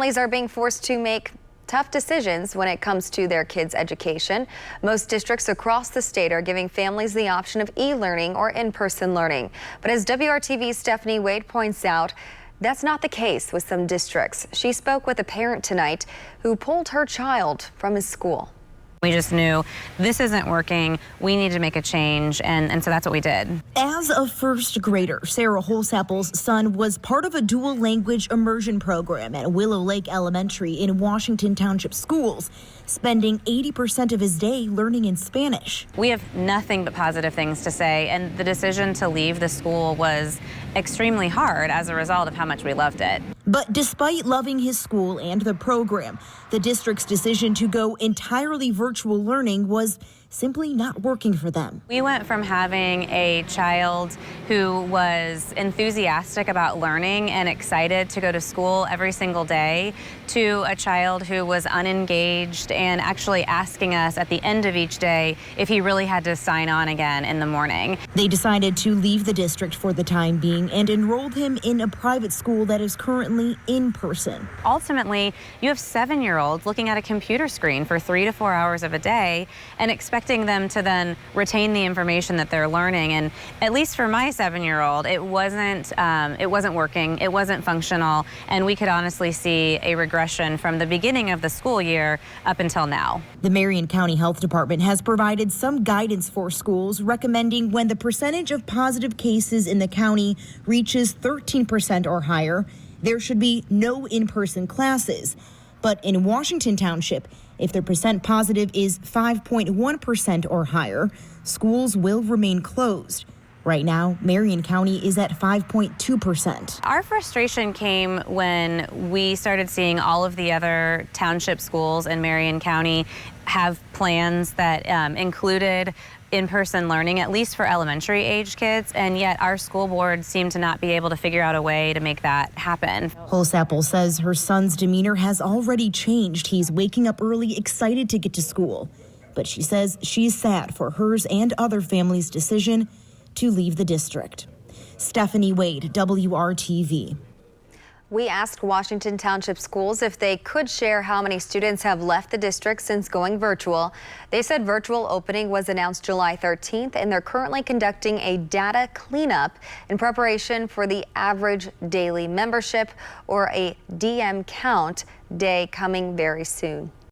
Families are being forced to make tough decisions when it comes to their kids' education. Most districts across the state are giving families the option of e-learning or in-person learning. But as WRTV's Stephanie Wade points out, that's not the case with some districts. She spoke with a parent tonight who pulled her child from his school. We just knew this isn't working. We need to make a change, and so that's what we did. As a first grader, Sarah Holsapple's son was part of a dual language immersion program at Willow Lake Elementary in Washington Township schools, spending 80% of his day learning in Spanish. We have nothing but positive things to say, and the decision to leave the school was extremely hard as a result of how much we loved it. But despite loving his school and the program, the district's decision to go entirely virtual learning was simply not working for them. We went from having a child who was enthusiastic about learning and excited to go to school every single day to a child who was unengaged and actually asking us at the end of each day if he really had to sign on again in the morning. They decided to leave the district for the time being and enrolled him in a private school that is currently in person. Ultimately, you have 7-year-olds looking at a computer screen for 3 to 4 hours of a day and expecting them to then retain the information that they're learning. And at least for my 7-year-old, it wasn't working. It wasn't functional. And we could honestly see a regression from the beginning of the school year up until now. The Marion County Health Department has provided some guidance for schools, recommending when the percentage of positive cases in the county reaches 13% or higher, there should be no in-person classes. But in Washington Township, if the percent positive is 5.1% or higher, schools will remain closed. Right now, Marion County is at 5.2%. Our frustration came when we started seeing all of the other township schools in Marion County have plans that included in-person learning, at least for elementary age kids, and yet our school board seemed to not be able to figure out a way to make that happen. Holsapple says her son's demeanor has already changed. He's waking up early, excited to get to school. But she says she's sad for hers and other families' decision to leave the district. Stephanie Wade, WRTV. We asked Washington Township schools if they could share how many students have left the district since going virtual. They said virtual opening was announced July 13th, and they're currently conducting a data cleanup in preparation for the average daily membership, or a DM count day, coming very soon.